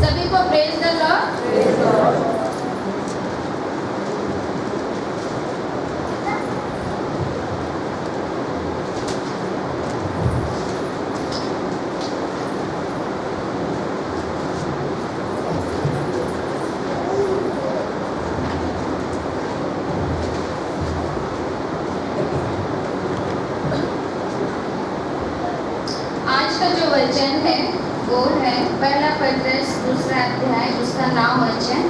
सभी को praise the Lord. आज का जो वचन है वो है पहला पत्रस 2 अध्याय, उसका नाम वचन।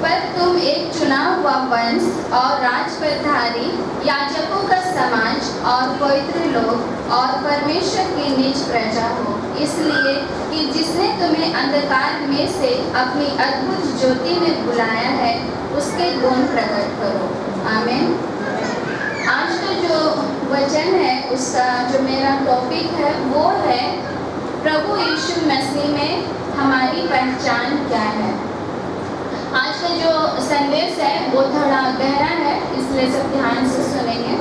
पर तुम एक चुना हुआ वंश और राजपदधारी, याजकों का समाज और पवित्र लोग और परमेश्वर की निज प्रजा हो, इसलिए कि जिसने तुम्हें अंधकार में से अपनी अद्भुत ज्योति में बुलाया है उसके गुण प्रकट करो। आमीन। आज का जो वचन है उसका जो मेरा टॉपिक है वो है प्रभु यीशु मसीह में हमारी पहचान क्या है। आज का जो संदेश है वो थोड़ा गहरा है, इसलिए सब ध्यान से सुनेंगे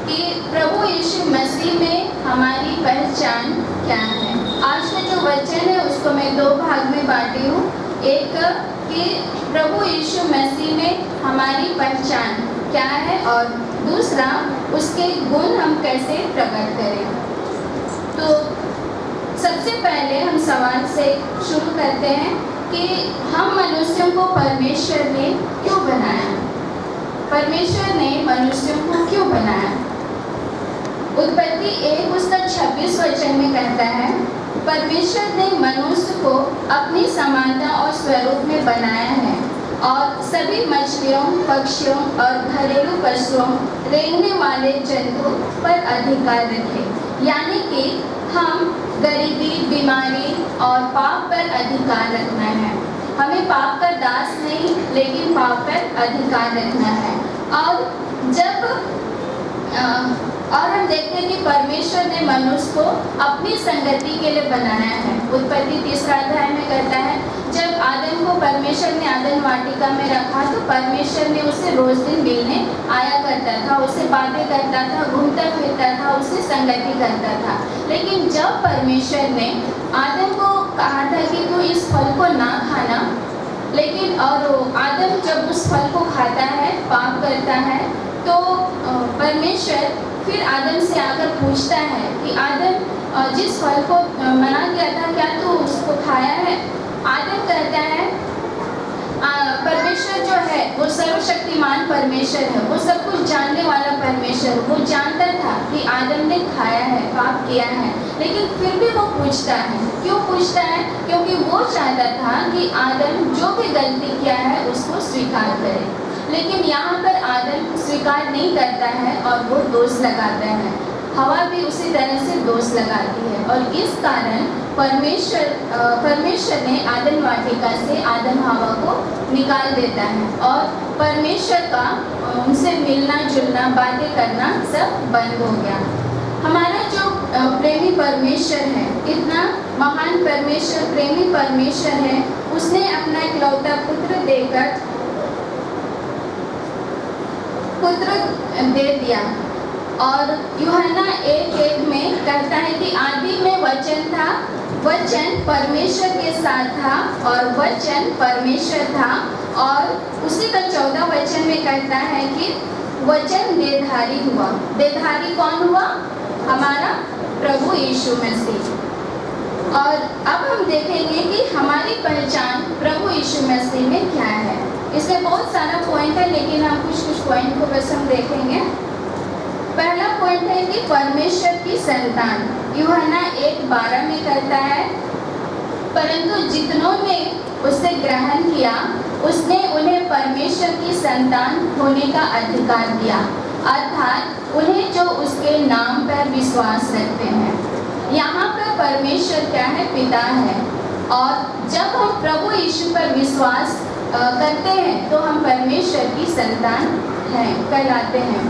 कि प्रभु यीशु मसीह में हमारी पहचान क्या है। आज का जो वचन है उसको मैं 2 भाग में बांटी हूँ। एक कि प्रभु यीशु मसीह में हमारी पहचान क्या है और दूसरा उसके गुण हम कैसे प्रकट करें। तो सबसे पहले हम सवाल से शुरू करते हैं कि हम मनुष्यों को परमेश्वर ने क्यों बनाया। परमेश्वर ने मनुष्यों को क्यों बनाया। उत्पत्ति 1 उसका 26 वचन में कहता है, परमेश्वर ने मनुष्य को अपनी समानता और स्वरूप में बनाया है और सभी मछलियों, पक्षियों और घरेलू पशुओं, रेंगने वाले जंतु पर अधिकार रखे। यानी कि हम गरीबी, बीमारी और पाप पर अधिकार रखना है। हमें पाप का दास नहीं लेकिन पाप पर अधिकार रखना है। और हम देखते हैं कि परमेश्वर ने मनुष्य को अपनी संगति के लिए बनाया है। उत्पत्ति 3 अध्याय में कहता है, जब आदम को परमेश्वर ने आदम वाटिका में रखा तो परमेश्वर ने उसे रोज दिन मिलने आया करता था, उससे बातें करता था, घूमता फिरता था, उससे संगति करता था। लेकिन जब परमेश्वर ने आदम को कहा था कि तू इस फल को ना खाना, लेकिन और आदम जब उस फल को खाता है, पाप करता है, तो परमेश्वर फिर आदम से आकर पूछता है कि आदम जिस फल को मना किया था क्या तू उसको खाया है। आदम कहता है, परमेश्वर जो है वो सर्वशक्तिमान परमेश्वर है, वो सब कुछ जानने वाला परमेश्वर, वो जानता था कि आदम ने खाया है, पाप किया है, लेकिन फिर भी वो पूछता है। क्यों पूछता है? क्योंकि वो चाहता था कि आदम जो भी गलती किया है उसको स्वीकार करे। लेकिन यहाँ पर आदम स्वीकार नहीं करता है और वो दोष लगाता है। हवा भी उसी तरह से दोष लगाती है और इस कारण परमेश्वर ने आदम वाटिका से आदम हवा को निकाल देता है और परमेश्वर का उनसे मिलना जुलना, बातें करना सब बंद हो गया। हमारा जो प्रेमी परमेश्वर है, इतना महान परमेश्वर, प्रेमी परमेश्वर है, उसने अपना इकलौता पुत्र देकर दे दिया। और यूहन्ना 1:1 में कहता है कि आदि में वचन था, वचन परमेश्वर के साथ था और वचन परमेश्वर था। और उसी का 14 वचन में कहता है कि वचन देहधारी हुआ। देहधारी कौन हुआ? हमारा प्रभु यीशु मसीह। और अब हम देखेंगे कि हमारी पहचान प्रभु यीशु मसीह में क्या है। इसमें बहुत सारा पॉइंट है, लेकिन हम कुछ पॉइंट को बस हम देखेंगे। पहला पॉइंट है कि परमेश्वर की संतान। यूहन्ना 1:12 में कहता है, परंतु जितनों ने उसे ग्रहण किया उसने उन्हें परमेश्वर की संतान होने का अधिकार दिया, अर्थात उन्हें जो उसके नाम पर विश्वास रखते हैं। यहाँ पर परमेश्वर क्या है? पिता है। और जब हम प्रभु यीशु पर विश्वास करते हैं तो हम परमेश्वर की संतान हैं, कहलाते हैं।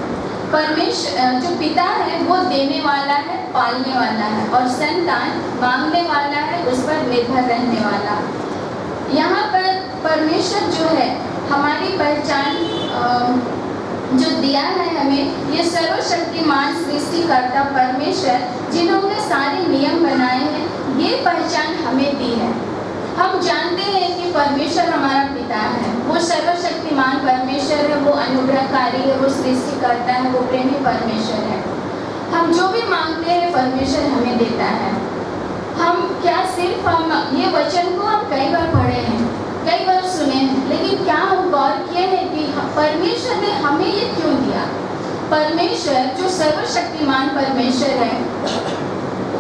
परमेश्वर जो पिता है वो देने वाला है, पालने वाला है, और संतान मांगने वाला है, उस पर निर्भर रहने वाला। यहाँ पर परमेश्वर जो है हमारी पहचान जो दिया है हमें, ये सर्वशक्तिमान सृष्टिकर्ता परमेश्वर, जिन्होंने सारे नियम बनाए हैं, ये पहचान हमें दी है। हम जानते हैं कि परमेश्वर हमारा पिता है, वो सर्वशक्तिमान परमेश्वर है, वो अनुग्रहकारी है, वो सृष्टि करता है, वो प्रेमी परमेश्वर है। हम जो भी मांगते हैं परमेश्वर हमें देता है। हम क्या सिर्फ हम ये वचन को हम कई बार पढ़े हैं, कई बार सुने हैं, लेकिन क्या हम गौर किए हैं कि परमेश्वर ने हमें ये क्यों दिया? परमेश्वर जो सर्वशक्तिमान परमेश्वर है,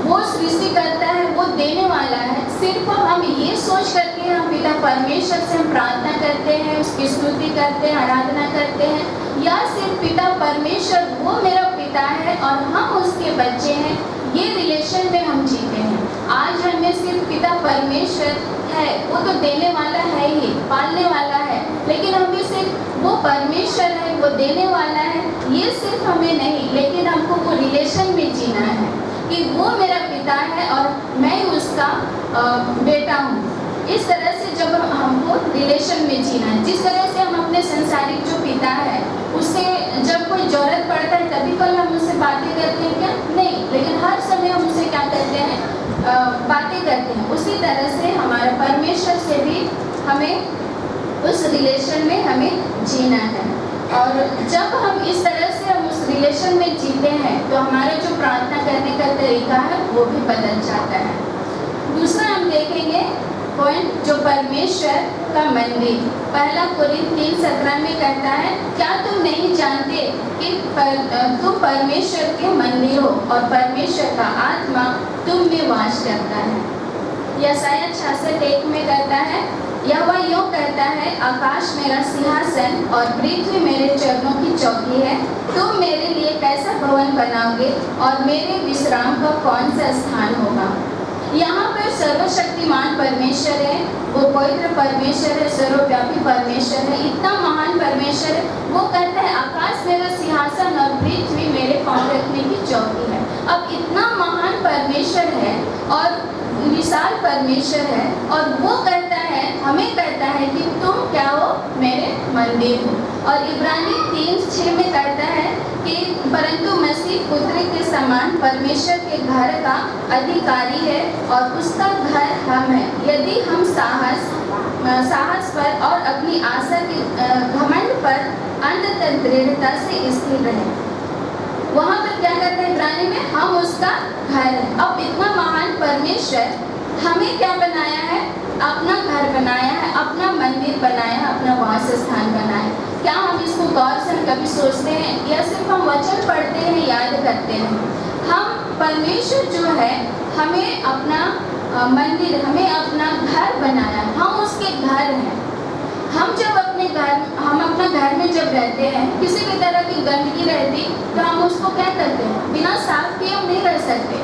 वो सृष्टि करता है, वो देने वाला है। सिर्फ हम ये सोच करके हम पिता परमेश्वर से हम प्रार्थना करते हैं, उसकी स्तुति करते हैं, आराधना करते हैं, या सिर्फ पिता परमेश्वर वो मेरा पिता है और हम उसके बच्चे हैं, ये रिलेशन में हम जीते हैं। आज हमें सिर्फ पिता परमेश्वर है, वो तो देने वाला है ही, पालने वाला है, लेकिन हमें सिर्फ वो परमेश्वर है, वो देने वाला है, ये सिर्फ हमें नहीं, लेकिन हमको वो रिलेशन में जीना है कि वो मेरा पिता है और मैं उसका बेटा हूँ। इस तरह से जब हमको रिलेशन में जीना है, जिस तरह से हम अपने संसारिक जो पिता है उससे जब कोई ज़रूरत पड़ता है तभी कल हम उससे बातें करते हैं क्या? नहीं, लेकिन हर समय हम उससे क्या करते हैं? बातें करते हैं। उसी तरह से हमारे परमेश्वर से भी हमें उस रिलेशन में हमें जीना है। और जब हम इस तरह से हम उस रिलेशन में जीते हैं तो हमारा जो प्रार्थना करने का तरीका है वो भी बदल जाता है। दूसरा हम देखेंगे पॉइंट, जो परमेश्वर का मंदिर। पहला कोरिन्थ 3:17 में कहता है, क्या तुम नहीं जानते कि तुम परमेश्वर के मंदिर हो और परमेश्वर का आत्मा तुम में वास करता है। यशायाह 66:1 में कहता है, यहोवा यूँ कहता है, आकाश मेरा सिंहासन और पृथ्वी मेरे चरणों की चौकी है। तुम मेरे लिए कैसा भवन बनाओगे और मेरे विश्राम का कौन सा स्थान होगा? यहाँ पर सर्वशक्तिमान परमेश्वर है, वो पवित्र परमेश्वर है, सर्वव्यापी परमेश्वर है, इतना महान परमेश्वर है। वो कहता है आकाश मेरा सिंहासन और पृथ्वी मेरे पाँव रखने की चौकी है। अब इतना महान परमेश्र है और विशाल परमेश्वर है, और वो कहता है, हमें कहता है कि तुम क्या हो? मेरे मंदिर हो। और इब्रानी 3:6 में कहता है कि परंतु मसीह पुत्र के समान परमेश्वर के घर का अधिकारी है और उसका घर हम है, यदि हम साहस पर और अपनी आशा के घमंड पर अंत तक दृढ़ता से स्थिर रहे। वहाँ पर क्या कहते हैं इब्रानी में? हम उसका घर है। अब इतना महान परमेश्वर हमें क्या बनाया है? अपना घर बनाया है, अपना मंदिर बनाया है, अपना वास स्थान बनाया है। क्या हम इसको गौर से कभी सोचते हैं या सिर्फ हम वचन पढ़ते हैं, याद करते हैं? हम परमेश्वर जो है हमें अपना मंदिर, हमें अपना घर बनाया, हम उसके घर हैं। हम जब अपना घर में जब रहते हैं, किसी भी तरह की गंदगी रहती तो हम उसको क्या करते हैं? बिना साफ किए हम नहीं रह सकते।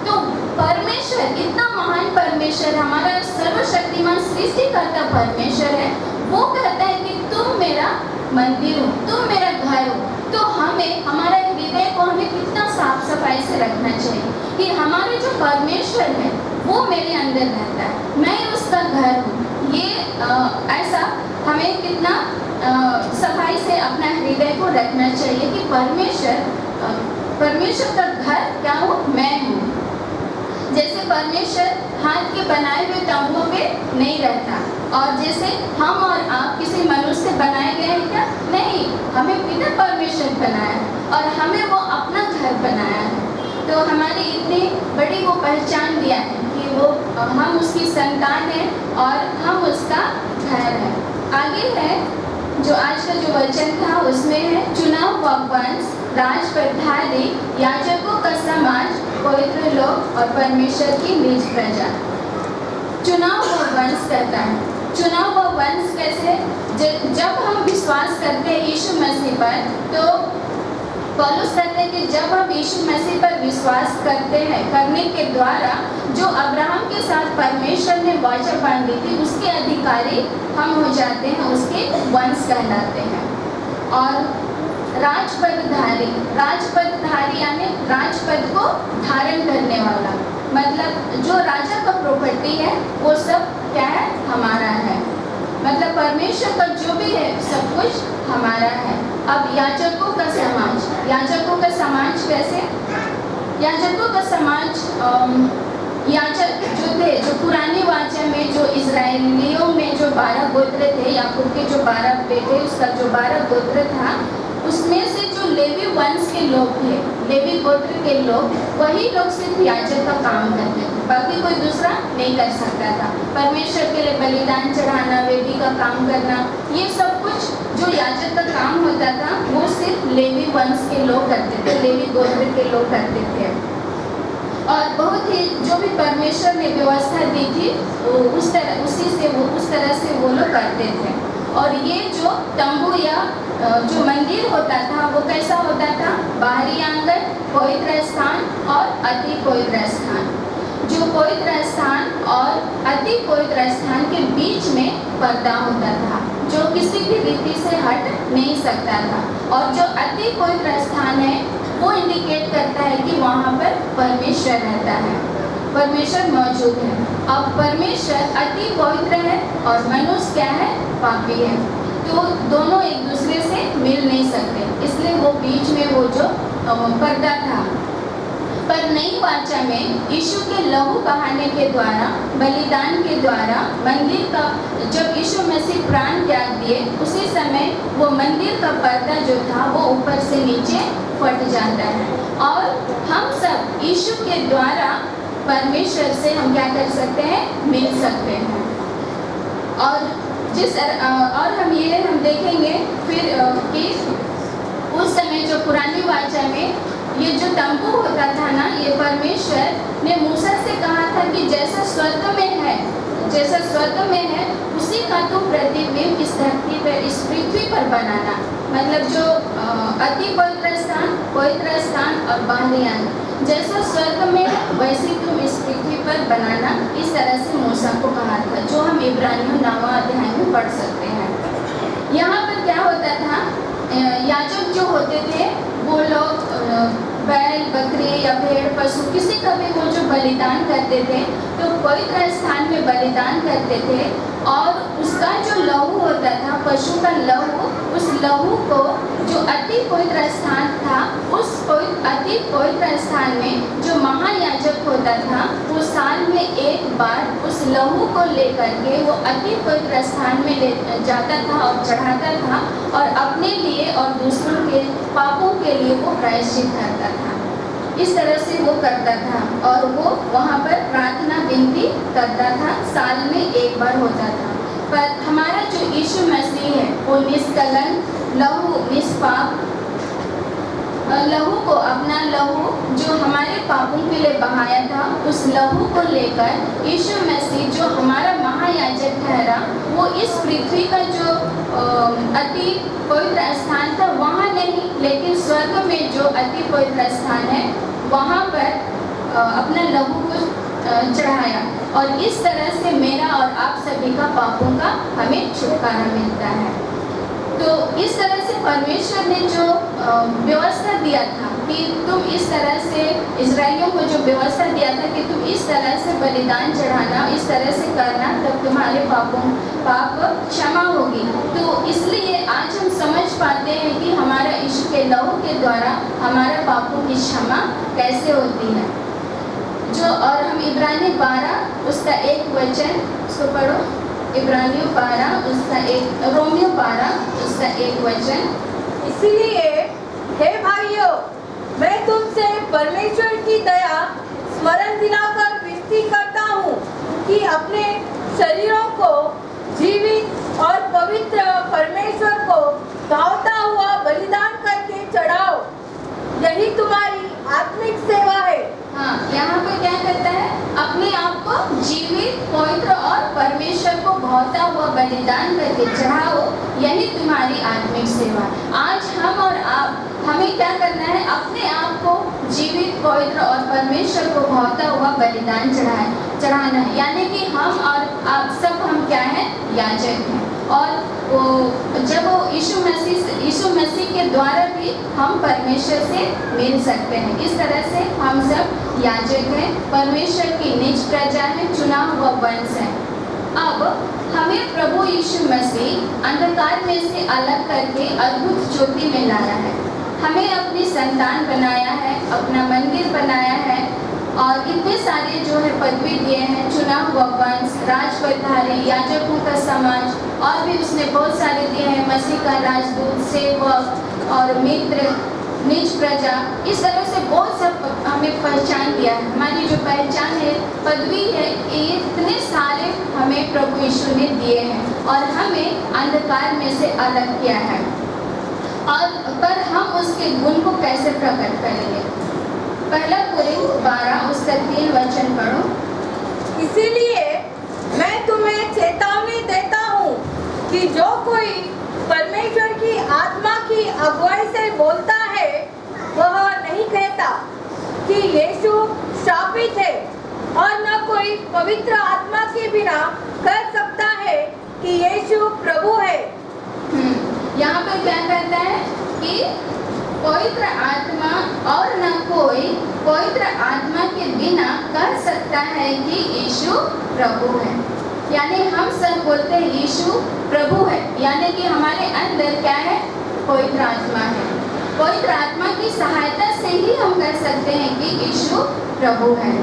तो परमेश्वर, इतना महान परमेश्वर, हमारा सर्वशक्तिमान सृष्टिकर्ता परमेश्वर है, वो कहता है कि तुम मेरा मंदिर हो, तुम मेरा घर हो। तो हमें हमारा हृदय को हमें कितना साफ सफाई से रखना चाहिए कि हमारे जो परमेश्वर है वो मेरे अंदर रहता है, मैं उसका घर हूँ। ये ऐसा हमें कितना सफाई से अपना हृदय को रखना चाहिए कि परमेश्वर का घर क्या हो? मैं हूँ। जैसे परमेश्वर हाथ के बनाए हुए तंबुओं पे नहीं रहता, और जैसे हम और आप किसी मनुष्य से बनाए गए हैं क्या? नहीं, हमें पिता परमेश्वर बनाया है और हमें वो अपना घर बनाया है। तो हमारी इतनी बड़ी वो पहचान दिया है कि वो हम उसकी संतान हैं और हम उसका घर है। आगे है जो आज का जो वचन था उसमें है, चुना हुआ वंश, राज प्रधारी, याजकों का समाज, पवित्र लोग और परमेश्वर की निज प्रजा। चुना हुआ वंश कहता है। चुना हुआ वंश कैसे? जब हम विश्वास करते हैं यीशु मसीह पर, तो पौलुस कहते हैं कि जब हम यीशु मसीह पर विश्वास करते हैं, करने के द्वारा जो अब्राहम के साथ परमेश्वर ने वाचा बांधी थी, उसके अधिकारी हम हो जाते हैं, उसके वंश कहलाते हैं। और राजपदधारी यानी राजपद को धारण करने वाला, मतलब जो राजा का प्रॉपर्टी है वो सब क्या है? हमारा है। मतलब परमेश्वर का जो भी है सब कुछ हमारा है। अब याजकों का समाज कैसे? याजकों का समाज याजक जो थे, जो पुरानी वाचा में जो इजराइलियों में जो 12 गोत्र थे, याकूब के जो 12 बेटे, उसका जो 12 गोत्र था, उसमें से जो लेवी वंश के लोग थे, लेवी गोत्र के लोग, वही लोग सिर्फ याजक का काम करते थे, बाकी कोई दूसरा नहीं कर सकता था। परमेश्वर के लिए बलिदान चढ़ाना, वेदी का काम करना, ये सब कुछ जो याजक का काम होता था वो सिर्फ लेवी वंश के लोग करते थे, लेवी गोत्र के लोग करते थे। और बहुत ही जो भी परमेश्वर ने व्यवस्था दी थी उस तरह से वो लोग करते थे। और ये जो तंबू या जो मंदिर होता था वो कैसा होता था? बाहरी आंगन, पवित्र स्थान और अति पवित्र स्थान। जो पवित्र स्थान और अति पवित्र स्थान के बीच में पर्दा होता था, जो किसी भी रीति से हट नहीं सकता था। और जो अति पवित्र स्थान है वो इंडिकेट करता है कि वहाँ पर परमेश्वर रहता है, परमेश्वर मौजूद है। अब परमेश्वर अति पवित्र है और मनुष्य क्या है? पापी है, तो दोनों एक दूसरे से मिल नहीं सकते, इसलिए वो बीच में वो जो पर्दा था। पर नई वाचा में यीशु के लहू बहाने के द्वारा, बलिदान के द्वारा मंदिर का, जब यीशु मसीह प्राण त्याग दिए उसी समय वो मंदिर का पर्दा जो था वो ऊपर से नीचे फट जाता है और हम सब यीशु के द्वारा परमेश्वर से हम क्या कर सकते हैं? मिल सकते हैं। और हम देखेंगे फिर कि उस समय जो पुरानी वाचा में ये जो तंबू होता था ना, ये परमेश्वर ने मूसा से कहा था कि जैसा स्वर्ग में है उसी का तो प्रतिबिंब इस धरती पर, इस पृथ्वी पर बनाना। मतलब जो अति पवित्र स्थान और बाहरी आंगन जैसा स्वर्ग में है वैसे तुम इस पृथ्वी पर बनाना, इस तरह से मूसा को कहा था, जो हम इब्रानियों 9वां अध्याय में पढ़ सकते हैं। यहाँ पर क्या होता था? याजक जो होते थे वो लोग बैल, बकरी या भेड़, पशु किसी का भी वो जो बलिदान करते थे तो पवित्र स्थान में बलिदान करते थे। और उसका जो लहू होता था, पशु का लहू, उस लहू को जो अति पवित्र स्थान था, उस अति पवित्र स्थान में जो महायाजक होता था वो साल में एक बार उस लहू को लेकर के वो अति पवित्र स्थान में ले जाता था और चढ़ाता था और अपने लिए और दूसरों के पापों के लिए वो प्रायश्चित करता था। इस तरह से वो करता था और वो वहाँ पर प्रार्थना विनती करता था, साल में एक बार होता था। पर हमारा जो यीशु मसीह है वो निष्कलंक लहू, निष्पाप लहू को, अपना लहू जो हमारे पापों के लिए बहाया था, उस लहू को लेकर यीशु मसीह जो हमारा महायाजक ठहरा, वो इस पृथ्वी का जो अति पवित्र स्थान था वहाँ नहीं, लेकिन स्वर्ग में जो अति पवित्र स्थान है वहाँ पर अपना लहू को चढ़ाया। और इस तरह से मेरा और आप सभी का पापों का हमें छुटकारा मिलता है। तो इस तरह से परमेश्वर ने जो व्यवस्था दिया था कि तुम इस तरह से, इजराइलियों को जो व्यवस्था दिया था कि तुम इस तरह से बलिदान चढ़ाना, इस तरह से करना, तब तुम्हारे पाप क्षमा होगी। तो इसलिए आज हम समझ पाते हैं कि हमारा यीशु के लहू के द्वारा हमारा पापों की क्षमा कैसे होती है। जो और हम इब्रानी 12 उसका 1 वचन उसको पढ़ो। इब्रानियों 12 उसका 1, रोमियो 12 उसका 1 वचन। इसलिए हे भाइयों, मैं तुमसे परमेश्वर की दया स्मरण दिलाकर विनती करता हूँ कि अपने शरीरों को जीवित और पवित्र परमेश्वर को भावता हुआ बलिदान करके चढ़ाओ, यही तुम्हारी आत्मिक सेवा है। हाँ, यहाँ पर क्या करता है? अपने आप को जीवित, पवित्र और परमेश्वर को भावता हुआ बलिदान करके चढ़ाओ, यही तुम्हारी आत्मिक सेवा। आज हम और आप, हमें क्या करना है? अपने आप को जीवित, पवित्र और परमेश्वर को भावता हुआ बलिदान चढ़ाना है। यानी कि हम और आप सब, हम क्या है? याजक हैं। और जब वो यीशु मसीह के द्वारा भी हम परमेश्वर से मिल सकते हैं। इस तरह से हम सब याजक हैं, परमेश्वर की निज प्रजा है, चुना हुआ वंश है। अब हमें प्रभु यीशु मसीह अंधकार में से अलग करके अद्भुत ज्योति में लाया है, हमें अपनी संतान बनाया है, अपना मंदिर बनाया है। और इतने सारे जो है पदवी दिए हैं, चुना हुआ वंश, राजपदधारी, याजकों का समाज, और भी उसने बहुत सारे दिए हैं, मसीह का राजदूत, सेवक और मित्र, निज प्रजा। इस तरह से बहुत सब हमें पहचान दिया है। हमारी जो पहचान है, पदवी है, ये इतने सारे हमें प्रभु यीशु ने दिए हैं और हमें अंधकार में से अलग किया है। और पर हम उसके गुण को कैसे प्रकट करेंगे? पहला कोरिन्थ 12 उसका 3 वचन पढ़ो। इसीलिए मैं तुम्हें चेतावनी देता हूँ कि जो कोई परमेश्वर की आत्मा की अगुवाई से बोलता है, वह नहीं कहता कि यीशु शापित है, और न कोई पवित्र आत्मा के बिना कह सकता है कि यीशु प्रभु है। यहाँ पर क्या कहता है कि पवित्र आत्मा, और न कोई पवित्र आत्मा के बिना कह सकता है कि यीशु प्रभु है। यानी हम सब बोलते हैं यीशु प्रभु है, यानी कि हमारे अंदर क्या है? पवित्र आत्मा है। पवित्र आत्मा की सहायता से ही हम कह सकते हैं कि यीशु प्रभु है।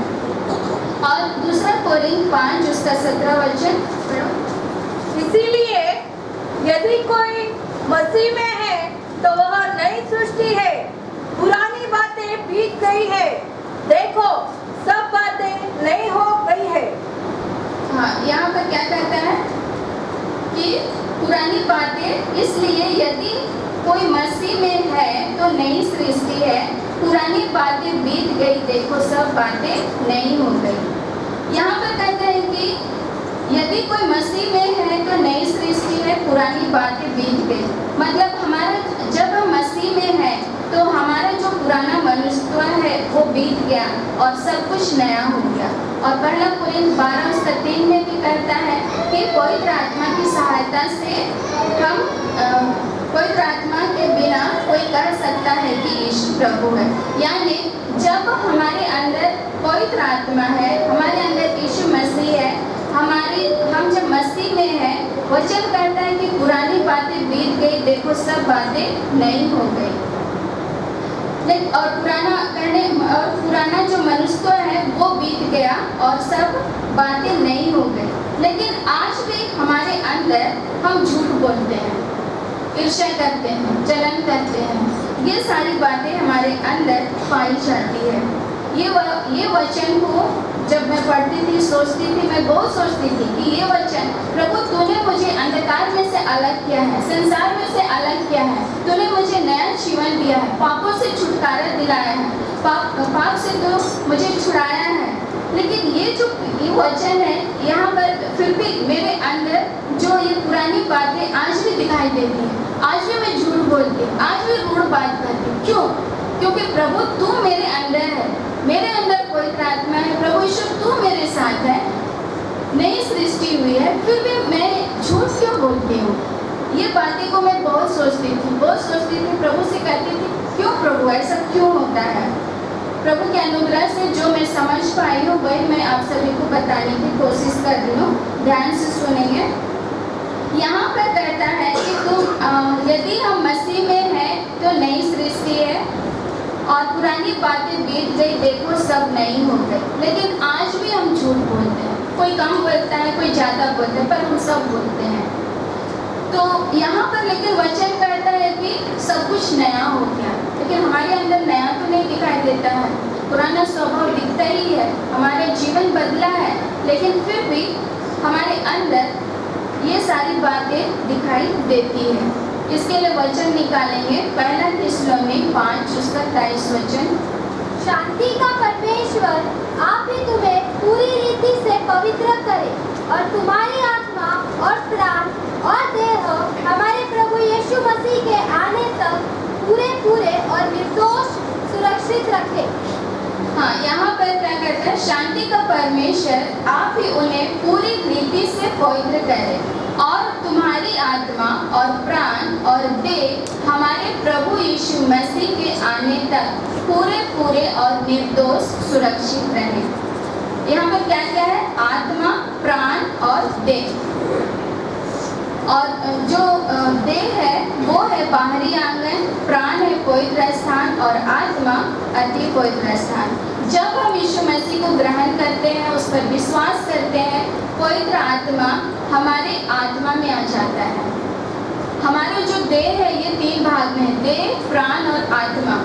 और दूसरा कोरिन्थ 5 उसका 17 वचन पढ़ो। इसीलिए यदि कोई मसीह में है तो वह नई सृष्टि है, पुरानी बातें बीत गई है, देखो सब बातें नई हो गई है। हाँ, यहाँ पर क्या कहता है कि पुरानी बातें, इसलिए यदि कोई मसीह में है तो नई सृष्टि है, पुरानी बातें बीत गई, देखो सब बातें नई हो गई। यहाँ पर कहते हैं कि यदि कोई मसीह में है तो नई सृष्टि है, पुरानी बातें बीत गई। मतलब हमारा, जब हम मसीह में है तो हमारा जो पुराना मनुष्य है वो बीत गया और सब कुछ नया हो गया। और पहला कोरिन्थ 12 उसका 3 में भी कहता है कि पवित्र आत्मा की सहायता से हम पवित्र आत्मा के बिना कोई कह सकता है कि यीशु प्रभु है। यानी जब हमारे अंदर पवित्र आत्मा है, हमारे अंदर यीशु मसीह है, हम जब मसीह में है, वचन कहता है कि पुरानी बातें बीत गई, देखो सब बातें नई हो गई। और पुराना जो मनुष्य है वो बीत गया और सब बातें नई हो गई। लेकिन आज भी हमारे अंदर हम झूठ बोलते हैं, ईर्ष्या करते हैं, जलन करते हैं, ये सारी बातें हमारे अंदर पाई जाती है। ये वचन को जब मैं पढ़ती थी, सोचती थी, मैं बहुत सोचती थी कि ये वचन, प्रभु तूने मुझे अंधकार में से अलग किया है, संसार में से अलग किया है, तूने मुझे नया जीवन दिया है, पापों से छुटकारा दिलाया है, पाप से तो मुझे छुड़ाया है। लेकिन ये वचन है, यहाँ पर फिर भी मेरे अंदर जो ये पुरानी बातें आज भी दिखाई देती हैं, आज भी मैं झूठ बोलती हूँ, आज भी रूढ़ बात करती हूँ। क्यों? क्योंकि प्रभु तू मेरे अंदर है, मेरे अंदर पवित्र आत्मा है, प्रभु यीशु तू मेरे साथ है, नई सृष्टि हुई है, फिर भी मैं झूठ क्यों बोलती हूँ? ये बातें को मैं बहुत सोचती थी, प्रभु से कहती थी क्यों प्रभु ऐसा क्यों होता है? प्रभु के अनुग्रह से जो मैं समझ पाई हूँ वही मैं आप सभी को बताने की कोशिश कर रही हूँ। ध्यान से सुनेंगे। यहाँ पर कहता है कि यदि हम मसीह में हैं तो नई सृष्टि है और पुरानी बातें बीत गई, देखो सब नई हो गई। लेकिन आज भी हम झूठ बोलते हैं, कोई कम बोलता है, कोई ज़्यादा बोलता है, पर हम सब बोलते हैं। तो यहाँ पर लेकिन वचन कहता है कि सब कुछ नया हो गया, लेकिन हमारे अंदर नया तो नहीं दिखाई देता है, पुराना स्वभाव दिखता ही है, हमारा जीवन बदला है, लेकिन फिर भी हमारे अंदर ये सारी बातें दिखाई देती है। इसके लिए वचन निकालेंगे, पहला थिस्सलुनीकि 5 उसका 23 वचन। शांति का परमेश्वर आप ही तुम्हें पूरी रीति से पवित्र करे और तुम्हारी आत्मा और प्राण और देह हमारे प्रभु यीशु मसीह के आने तक पूरे और निर्दोष सुरक्षित रखे। हाँ, यहाँ पर क्या कहता है? शांति का परमेश्वर आप ही उन्हें पूरी रीति से पवित्र करे और तुम्हारी आत्मा और प्राण और देह हमारे प्रभु यीशु मसीह के आने तक पूरे और निर्दोष सुरक्षित रहे। यहाँ पर क्या क्या है? आत्मा, प्राण और देह। और जो देह है वो है बाहरी आंगन, प्राण है पवित्र स्थान और आत्मा अति पवित्र स्थान। जब हम यीशु मसीह को ग्रहण करते हैं, उस पर विश्वास करते हैं, पवित्र आत्मा हमारे आत्मा में आ जाता है। हमारे जो देह है ये 3 भाग में है, देह, प्राण और आत्मा।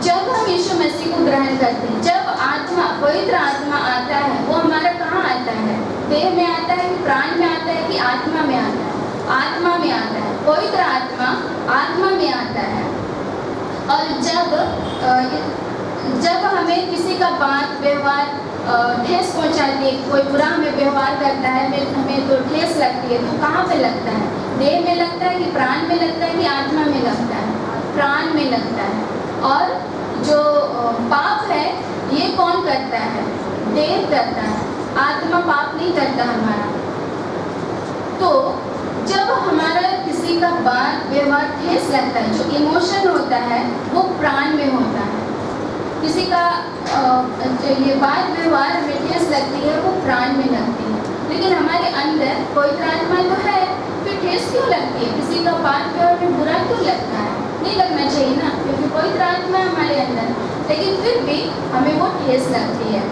जब हम यीशु मसीह को ग्रहण करते हैं, जब आत्मा, पवित्र आत्मा आता है, वो हमारा कहाँ आता है? देह में आता है कि प्राण में आता है कि आत्मा में आता है? आत्मा में आता है। पवित्र आत्मा आत्मा में आता है। और जब हमें किसी का बात व्यवहार ठेस पहुंचाती है, कोई बुरा हमें व्यवहार करता है, हमें तो ठेस लगती है, तो कहाँ पे लगता है? देह में लगता है कि प्राण में लगता है कि आत्मा में लगता है? प्राण में लगता है। और जो पाप है ये कौन करता है? देह करता है, आत्मा पाप नहीं करता हमारा। तो जब हमारा किसी का बात व्यवहार ठेस लगता है, जो इमोशन होता है वो प्राण में होता है। किसी का ये बात व्यवहार हमें ठेस लगती है, वो प्राण में लगती है। लेकिन हमारे अंदर पवित्र आत्मा तो है, फिर ठेस क्यों लगती है? किसी का बात व्यवहार में बुरा क्यों लगता है? नहीं लगना चाहिए ना, क्योंकि पवित्र आत्मा है हमारे अंदर, लेकिन फिर भी हमें वो ठेस लगती है।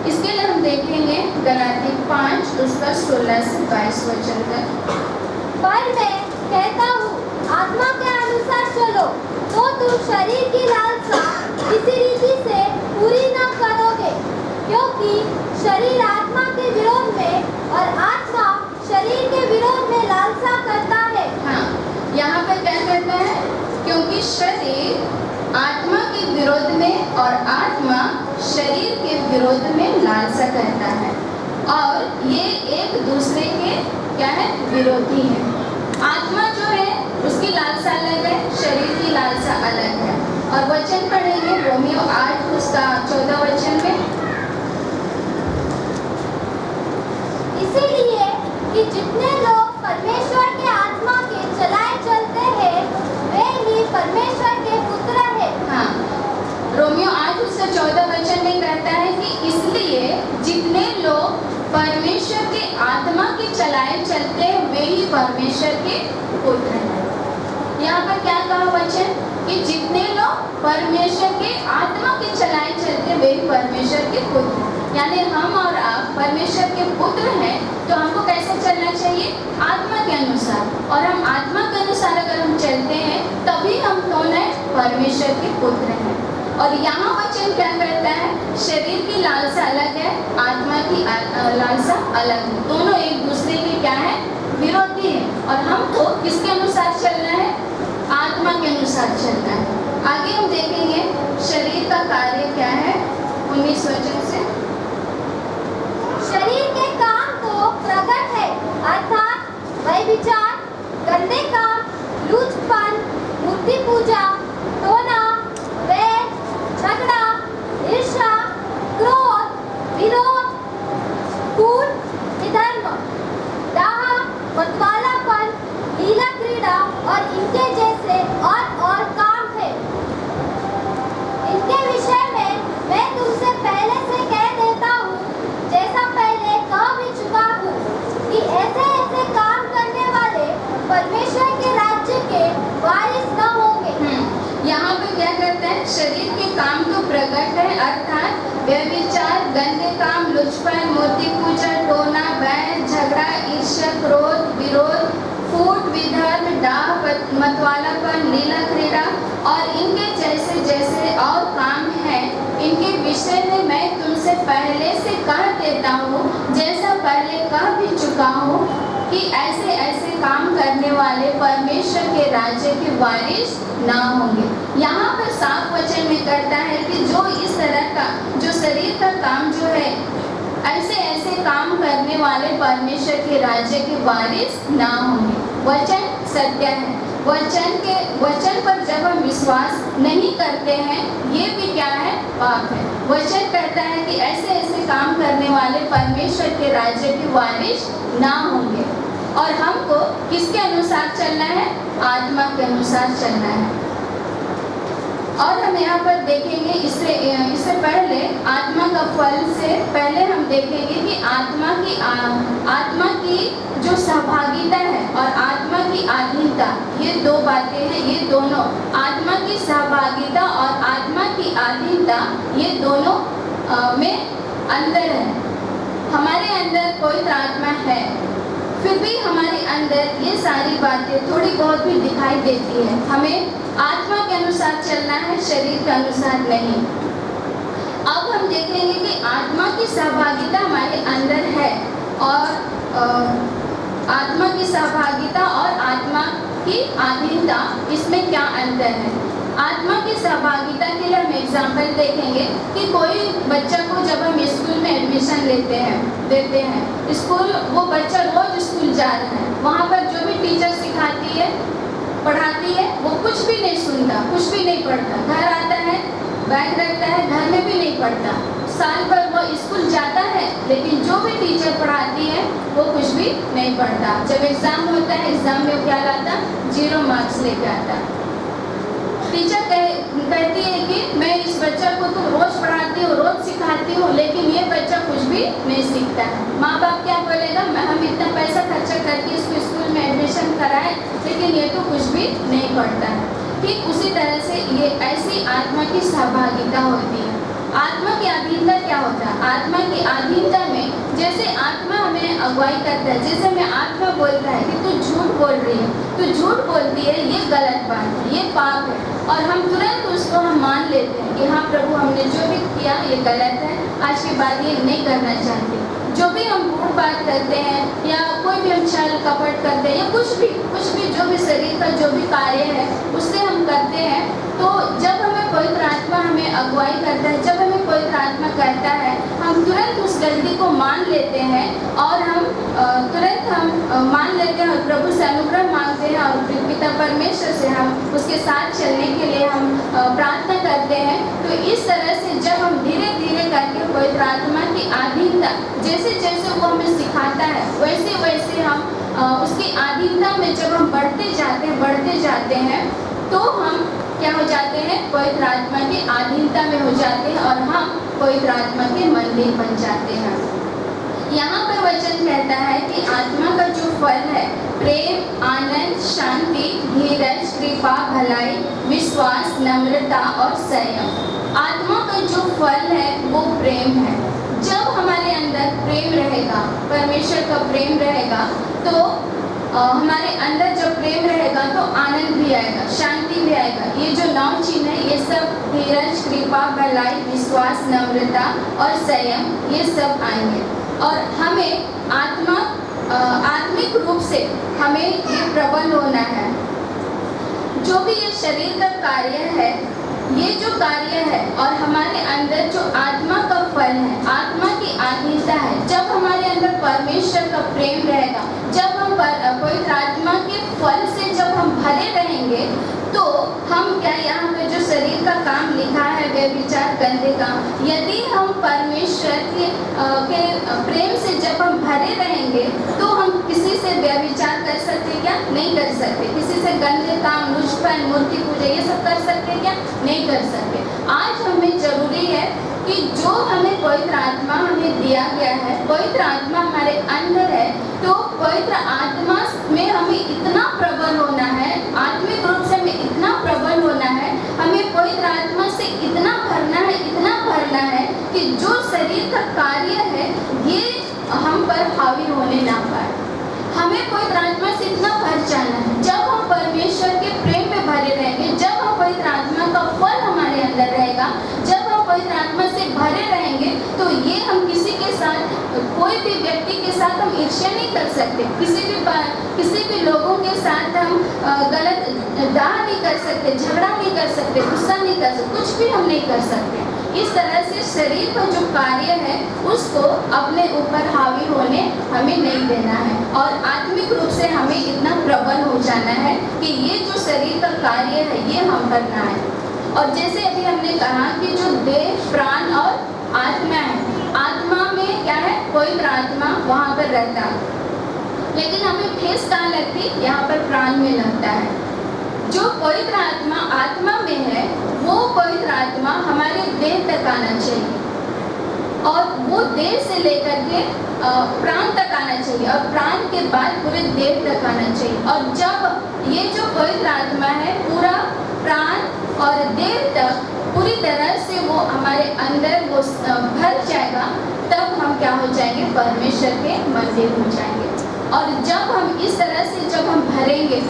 इसके लिए हम देखेंगे गलाती 5 उसका 16 से 22 वचन तक। पर मैं कहता हूँ, आत्मा के अनुसार चलो, तो तुम शरीर की लालसा किसी रीति से पूरी न करोगे, क्योंकि शरीर आत्मा के विरोध में और आत्मा शरीर के विरोध में लालसा करता है। हाँ, यहाँ पर क्या कहता है? क्योंकि शरीर आत्मा के विरोध में और आत्मा शरीर के विरोध में लालसा करता है, और ये एक दूसरे के क्या है? विरोधी है। आत्मा जो है उसकी लालसा अलग है, शरीर की लालसा अलग है। और वचन पढ़ेंगे रोमियो 8 उसका 14 वचन में। इसीलिए कि जितने लोग परमेश्वर के आत्मा के चलाए चलते हैं, वे ही परमेश्वर के पुत्र हैं। हाँ, रोमियो 8 उसका 14 वचन में कहता है कि इसलिए जितने लोग परमेश्वर के आत्मा के चलाए चलते हैं, वे ही परमेश्वर के पुत्र हैं। यहाँ पर क्या कहा वचन? कि जितने लोग परमेश्वर के आत्मा के चलाए चलते हैं, वे ही परमेश्वर के पुत्र हैं। यानी हम और आप परमेश्वर के पुत्र हैं, तो हमको कैसे चलना चाहिए? आत्मा के अनुसार। और हम आत्मा के अनुसार अगर हम चलते हैं, तभी हम कौन है? परमेश्वर के पुत्र हैं। और यहाँ वचन क्या कहता है? शरीर की लालसा अलग है, आत्मा की लालसा अलग है। दोनों एक दूसरे के क्या है? विरोधी है। और हमको किसके अनुसार चलना है? आत्मा के अनुसार चलना है। आगे हम देखेंगे शरीर का कार्य क्या है 19 वचन से। शरीर के काम तो प्रकट है, अर्थात व्यभिचार, गंदे काम, लूचपन, मूर्ति पूजा, टोना, वैर, झगड़ा, ईर्ष्या, क्रोध, विरोध, कूट, विधर्म, दाह, मतवालापन, लीला क्रीड़ा और इनके जैसे और काम है। इनके विषय में मैं तुमसे पहले से कह देता हूँ, जैसा पहले कह भी चुका हूँ, कि ऐसे काम करने वाले परमेश्वर के राज्य के वारिस न होंगे। यहाँ पे क्या करता है? शरीर के काम तो प्रकट है, अर्थात व्यभिचार, गंदे काम, लुचपन, मूर्ति पूजा, टोना, बैर, झगड़ा, ईर्ष्या, क्रोध, विरोध, फूट, विधर्म, डाह, मतवालापन, लीला क्रीड़ा और इनके जैसे जैसे और काम है। इनके विषय में मैं तुमसे पहले से कह देता हूँ, जैसा पहले कह भी चुका हूँ, कि ऐसे ऐसे काम करने वाले परमेश्वर के राज्य के वारिस ना होंगे। यहाँ पर साफ वचन में कहता है कि जो इस तरह का, जो शरीर का काम जो है, ऐसे ऐसे काम करने वाले परमेश्वर के राज्य के वारिस ना होंगे। वचन सत्य है। वचन पर जब हम विश्वास नहीं करते हैं, ये भी क्या है? पाप है। वचन कहता है कि ऐसे ऐसे काम करने वाले परमेश्वर के राज्य के वारिस ना होंगे। और हमको किसके अनुसार चलना है? आत्मा के अनुसार चलना है। और हम यहाँ पर देखेंगे इससे पहले आत्मा का फल से पहले हम देखेंगे कि आत्मा की जो सहभागिता है और आत्मा की अधीनता, ये दो बातें हैं। ये दोनों, आत्मा की सहभागिता और आत्मा की अधीनता, ये दोनों में अंतर है। हमारे अंदर पवित्र आत्मा है, फिर भी हमारे अंदर ये सारी बातें थोड़ी बहुत भी दिखाई देती है। हमें आत्मा के अनुसार चलना है, शरीर के अनुसार नहीं। अब हम देखेंगे कि आत्मा की सहभागिता हमारे अंदर है और आत्मा की सहभागिता और आत्मा की अधीनता, इसमें क्या अंतर है। आत्मा की सहभागिता के लिए हम एग्जाम्पल देखेंगे कि कोई बच्चा को जब हम स्कूल में एडमिशन देते हैं, स्कूल, वो बच्चा रोज स्कूल जा रहा है, वहाँ पर जो भी टीचर सिखाती है, पढ़ाती है, वो कुछ भी नहीं सुनता, कुछ भी नहीं पढ़ता, घर आता है, बैग रखता है, घर में भी नहीं पढ़ता। साल भर वो स्कूल जाता है, लेकिन जो भी टीचर पढ़ाती है वो कुछ भी नहीं पढ़ता। जब एग्जाम होता है, एग्जाम में क्या लाता, 0 मार्क्स लेके आता। टीचर कहती है कि मैं इस बच्चा को तो रोज पढ़ाती हूँ, रोज सिखाती हूँ, लेकिन ये बच्चा कुछ भी नहीं सीखता है। माँ बाप क्या बोलेगा, हम इतना पैसा खर्चा करके इसको स्कूल में एडमिशन कराए, लेकिन ये तो कुछ भी नहीं पढ़ता है। ठीक उसी तरह से ये ऐसी आत्मा की सहभागिता होती है। आत्मा की अधीनता क्या होता है, आत्मा की अधीनता में जैसे आत्मा हमें अगुवाई करता है, जैसे हमें आत्मा बोलता है कि तू झूठ बोल रही है, तू झूठ बोलती है, ये गलत बात है, ये पाप है, और हम तुरंत उसको हम मान लेते हैं कि हाँ प्रभु, हमने जो भी किया ये गलत है, आज के बाद ये नहीं करना चाहते। जो भी हम झूठ बात करते हैं या कोई भी हम छल कपट करते हैं या कुछ भी जो भी शरीर का जो भी कार्य है उससे हम करते हैं, तो जब हमें पवित्र आत्मा हमें अगुवाई करता है, जब हमें पवित्र आत्मा कहता है, हम तुरंत उस गलती को मान लेते हैं और हम तुरंत हम मान लेते हैं और प्रभु से अनुग्रह मांगते हैं और पिता परमेश्वर से हम उसके साथ चलने के लिए हम प्रार्थना करते हैं। तो इस तरह से जब हम धीरे धीरे करके पवित्र आत्मा की अधीनता, जैसे जैसे वो हमें सिखाता है, वैसे वैसे हम उसकी अधीनता में जब हम बढ़ते जाते हैं, तो हम क्या हो जाते हैं, पवित्र आत्मा की अधीनता में हो जाते हैं और हम पवित्र आत्मा के मंदिर बन जाते हैं। यहाँ पर वचन कहता है कि आत्मा का जो फल है, प्रेम, आनंद, शांति, धीरज, कृपा, भलाई, विश्वास, नम्रता और संयम। आत्मा का जो फल है वो प्रेम है। जब हमारे अंदर प्रेम रहेगा, परमेश्वर का प्रेम रहेगा, तो हमारे अंदर जब प्रेम रहेगा तो आनंद भी आएगा, शांति भी आएगा। ये जो 9 चीज़ है, ये सब धीरज, कृपा, भलाई, विश्वास, नम्रता और संयम, ये सब आएंगे। और हमें आत्मिक रूप से हमें ये प्रबल होना है। जो भी ये शरीर का कार्य है, ये जो कार्य है और हमारे अंदर जो आत्मा का फल है, आत्मा की अधीनता है, जब हमारे अंदर परमेश्वर का प्रेम रहेगा, जब हम पवित्र आत्मा के फल से जब हम भरे रहेंगे, तो हम क्या, यहाँ पे जो शरीर का काम लिखा है, व्यभिचार, गंदे काम, यदि हम परमेश्वर के प्रेम से जब हम भरे रहेंगे, तो हम किसी से व्यभिचार कर सकते क्या? नहीं कर सकते। किसी से गंदे काम, लुचपन, मूर्ति पूजा, ये सब कर सकते क्या? नहीं कर सकते। आज हमें जरूरी है कि जो हमें पवित्र आत्मा हमें दिया गया है, पवित्र आत्मा हमारे अंदर है, तो पवित्र आत्मा में हमें इतना प्रबल होना है, आत्मिक रूप से हमें इतना प्रबल होना है, हमें पवित्र आत्मा से इतना भरना है कि जो शरीर का कार्य है ये हम पर हावी होने ना पाए। हमें पवित्र आत्मा से इतना भर जाना है। जब हम परमेश्वर के प्रेम में भरे रहेंगे, जब हम पवित्र आत्मा का फल हमारे अंदर रहेगा, जब हम पवित्र आत्मा से भरे रहेंगे, तो ये हम किसी के साथ, कोई भी व्यक्ति के साथ हम ईर्ष्या नहीं कर सकते, किसी भी लोगों के साथ हम गलत डाह नहीं कर सकते, झगड़ा नहीं कर सकते, गुस्सा नहीं कर सकते, कुछ भी हम नहीं कर सकते। इस तरह से शरीर का जो कार्य है उसको अपने ऊपर हावी होने हमें नहीं देना है, और आत्मिक रूप से हमें इतना प्रबल हो जाना है कि ये जो शरीर का कार्य है ये हम करना है। और जैसे अभी हमने कहा कि जो देह, प्राण और आत्मा है, आत्मा में क्या है, पवित्र आत्मा वहाँ पर रहता है, लेकिन हमें ठेस कहाँ लगती, यहाँ पर प्राण में लगता है। जो पवित्र आत्मा आत्मा में है, वो पवित्र आत्मा हमारे देह तक आना चाहिए, और वो देह से लेकर के प्राण तक आना चाहिए और प्राण के बाद पूरे देह तक आना चाहिए। और जब ये जो पवित्र आत्मा है पूरा प्राण और देह तक पूरी तरह से वो हमारे अंदर वो भर जाएगा, तब हम क्या हो जाएंगे, परमेश्वर के मंदिर हो जाएंगे। और जब हम इस तरह से जब हम भरेंगे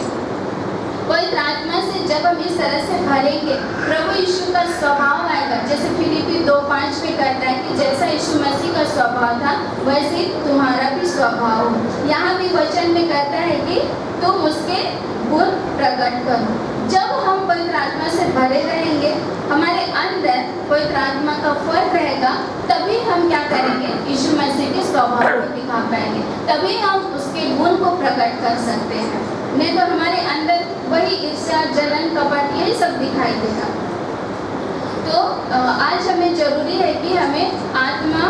पवित्र आत्मा से, जब हम इस तरह से भरेंगे, प्रभु यीशु का स्वभाव आएगा। जैसे फिलिप्पी 2:5 में कहता है कि जैसा यीशु मसीह का स्वभाव था वैसे तुम्हारा भी स्वभाव हो। यहाँ भी वचन में कहता है कि तुम उसके गुण प्रकट करो। जब हम पवित्र आत्मा से भरे रहेंगे, हमारे अंदर पवित्र आत्मा का फल रहेगा, तभी हम क्या करेंगे, यीशु मसीह के स्वभाव को दिखा पाएंगे, तभी हम उसके गुण को प्रकट कर सकते हैं। नहीं तो हमारे अंदर वही ईर्ष्या, जलन, कपट यही सब दिखाई देगा। तो आज हमें जरूरी है कि हमें आत्मा,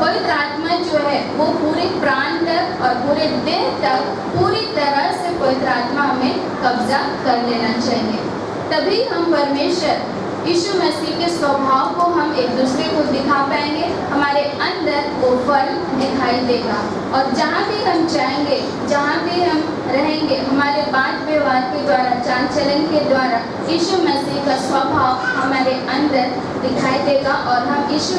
पवित्र आत्मा जो है वो पूरे प्राण तक और पूरे देह तक पूरी तरह से पवित्र आत्मा हमें कब्जा कर लेना चाहिए। तभी हम परमेश्वर यीशु मसीह के स्वभाव को हम एक दूसरे को दिखा पाएंगे, हमारे अंदर वो फल दिखाई देगा। और जहाँ भी हम जाएंगे, जहाँ भी हम रहेंगे, हमारे बात व्यवहार के द्वारा, चाल चलन के द्वारा यीशु मसीह का स्वभाव हमारे अंदर दिखाई देगा और हम यीशु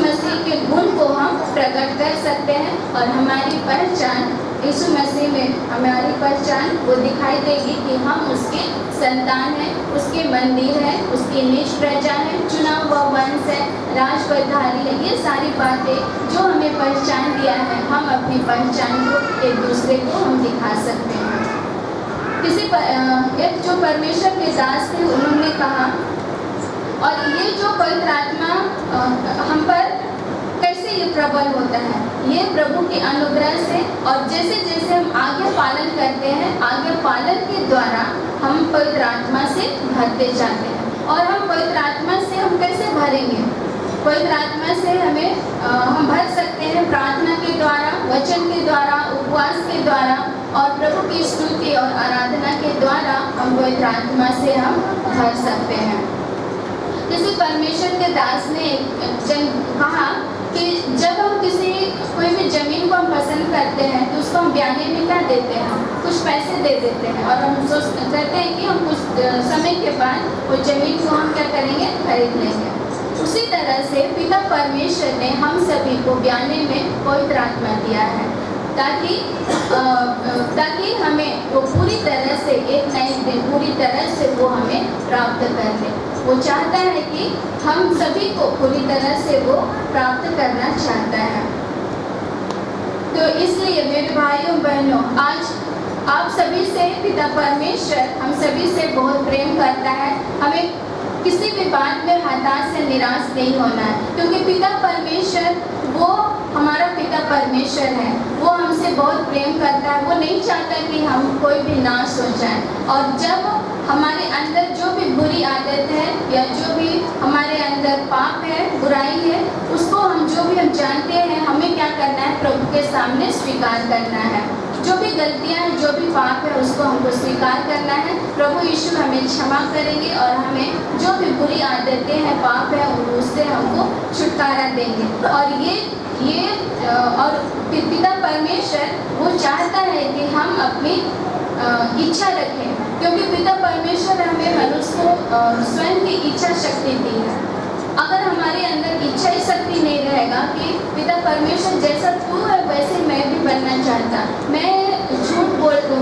मसीह के गुण को हम प्रकट कर सकते हैं। और हमारी पहचान यीशु मसीह में, हमारी पहचान वो दिखाई देगी कि हम उसके संतान हैं, उसके मंदिर है, उसकी निज प्रजा है, चुना हुआ वंश है, राजपदधारी है। ये सारी बातें जो हमें पहचान दिया है, हम अपनी पहचान को एक दूसरे को हम दिखा सकते हैं। एक जो परमेश्वर के दास थे उन्होंने कहा, और ये जो पवित्र आत्मा हम पर कैसे ये प्रबल होता है, ये प्रभु के अनुग्रह से। और जैसे जैसे हम आगे पालन करते हैं, आगे पालन के द्वारा हम पवित्र आत्मा से भरते जाते हैं। और हम पवित्र आत्मा से हम कैसे भरेंगे, पवित्र आत्मा से हम भर सकते हैं प्रार्थना के द्वारा, वचन के द्वारा, उपवास के द्वारा और प्रभु की स्तुति और आराधना के द्वारा हम पवित्र आत्मा से हम भर सकते हैं। जैसे परमेश्वर के दास ने कहा कि जब हम कोई भी ज़मीन को हम पसंद करते हैं तो उसको हम ब्याने में क्या देते हैं, कुछ पैसे दे देते हैं और हम कहते हैं कि हम कुछ समय के बाद वो ज़मीन को हम क्या करेंगे, खरीद लेंगे। उसी तरह से पिता परमेश्वर ने हम सभी को ब्याने में पवित्र आत्मा दिया है ताकि हमें वो पूरी तरह से एक नए दिन पूरी तरह से वो हमें प्राप्त कर ले। वो चाहता है कि हम सभी को पूरी तरह से वो प्राप्त करना चाहता है। तो इसलिए मेरे भाइयों बहनों, आज आप सभी से पिता परमेश्वर हम सभी से बहुत प्रेम करता है। हमें किसी भी बात में हताश से निराश नहीं होना है, क्योंकि पिता परमेश्वर वो हमारा पिता परमेश्वर है, वो हमसे बहुत प्रेम करता है। वो नहीं चाहता कि हम कोई भी नाश हो जाए। और जब हमारे अंदर जो भी बुरी आदत है या जो भी हमारे अंदर पाप है, बुराई है, उसको हम जानते हैं, हमें क्या करना है, प्रभु के सामने स्वीकार करना है। जो भी गलतियां हैं, जो भी पाप है, उसको हमको स्वीकार करना है। प्रभु यीशु हमें क्षमा करेंगे और हमें जो भी बुरी आदतें हैं, पाप है, उससे हमको छुटकारा देंगे। और पिता परमेश्वर वो चाहता है कि हम अपनी इच्छा रखें, क्योंकि पिता परमेश्वर हमें मनुष्य को स्वयं की इच्छा शक्ति दी है। अगर हमारे अंदर इच्छा शक्ति नहीं रहेगा कि पिता परमेश्वर जैसा तू है वैसे मैं भी बनना चाहता, मैं झूठ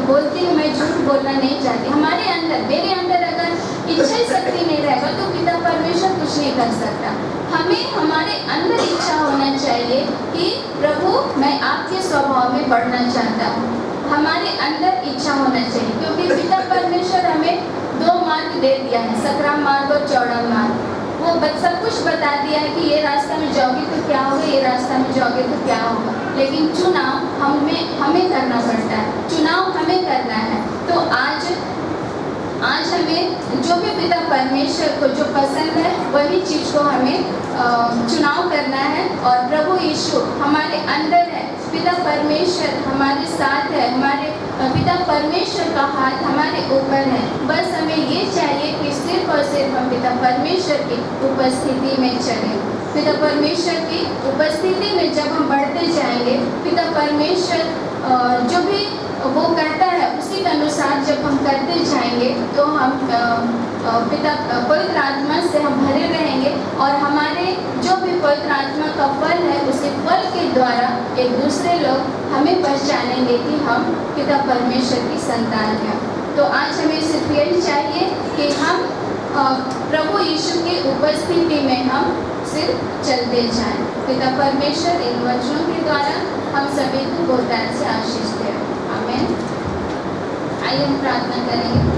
बोलती हूँ, मैं झूठ बोलना नहीं चाहती, हमारे अंदर मेरे अंदर अगर इच्छा शक्ति नहीं रहेगा तो पिता परमेश्वर कुछ नहीं कर सकता। हमें हमारे अंदर इच्छा होना चाहिए कि प्रभु मैं आपके स्वभाव में बढ़ना चाहता हूँ। हमारे अंदर इच्छा होना चाहिए, क्योंकि पिता परमेश्वर हमें 2 मार्ग दे दिया है, सकरा मार्ग और चौड़ा मार्ग। वो सब कुछ बता दिया है कि ये रास्ता में जाओगे तो क्या होगा, ये रास्ता में जाओगे तो क्या होगा, लेकिन चुनाव हमें करना पड़ता है, चुनाव हमें करना है। तो आज हमें जो भी पिता परमेश्वर को जो पसंद है वही चीज़ को हमें चुनाव करना है। और प्रभु यीशु हमारे अंदर है, पिता परमेश्वर हमारे साथ है, हमारे पिता परमेश्वर का हाथ हमारे ऊपर है। बस हमें ये चाहिए कि सिर्फ और सिर्फ हम पिता परमेश्वर की उपस्थिति में चलें। पिता परमेश्वर की उपस्थिति में जब हम बढ़ते जाएंगे परमेश्वर जो भी वो कहता है उसी के अनुसार जब हम करते जाएंगे तो हम पिता पवित्र आत्मा से हम भरे रहेंगे और हमारे जो भी पवित्र आत्मा का फल है उसी फल के द्वारा एक दूसरे लोग हमें पहचानेंगे कि हम पिता परमेश्वर की संतान हैं। तो आज हमें सिर्फ यही चाहिए कि हम प्रभु यीशु की उपस्थिति में हम सिर्फ चलते जाएं। पिता परमेश्वर इन वचनों के द्वारा हम सभी को बहुतायत से आशीष दे। आमीन। आइए हम प्रार्थना करेंगे।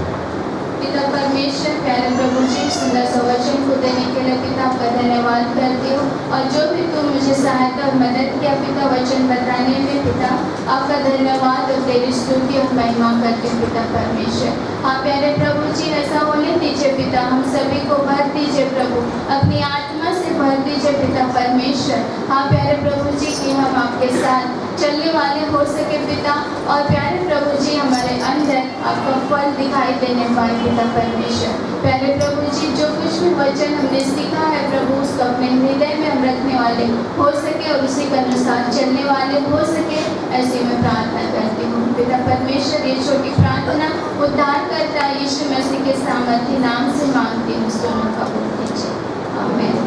पिता परमेश्वर प्यारे प्रभु जी, सुंदर सा वचन को देने के लिए पिता आपका धन्यवाद करती हूँ और जो भी तुम मुझे सहायता और मदद किया पिता वचन बताने में, पिता आपका धन्यवाद और तेरी स्तुति और महिमा करती हूँ पिता परमेश्वर। हाँ प्यारे प्रभु जी, ऐसा होने दीजिए पिता, हम सभी को भर दीजिए प्रभु, अपनी आत्मा से भर दीजिए पिता परमेश्वर। हाँ प्यारे प्रभु जी कि हम आपके साथ चलने वाले हो सके पिता, और प्यारे प्रभु जी हमारे अंदर आपका फल दिखाई देने पाए पिता परमेश्वर। प्यारे प्रभु जी, जो कुछ भी वचन हमने सीखा है प्रभु उसको अपने हृदय में हम रखने वाले हो सके और उसी के अनुसार चलने वाले हो सके, ऐसी मैं प्रार्थना करती हूँ पिता परमेश्वर। ये छोटी प्रार्थना उद्धार करता यीशु मसीह के सामर्थ्य नाम से मांगती हूँ, सुनो कबूल कीजिए। आमीन।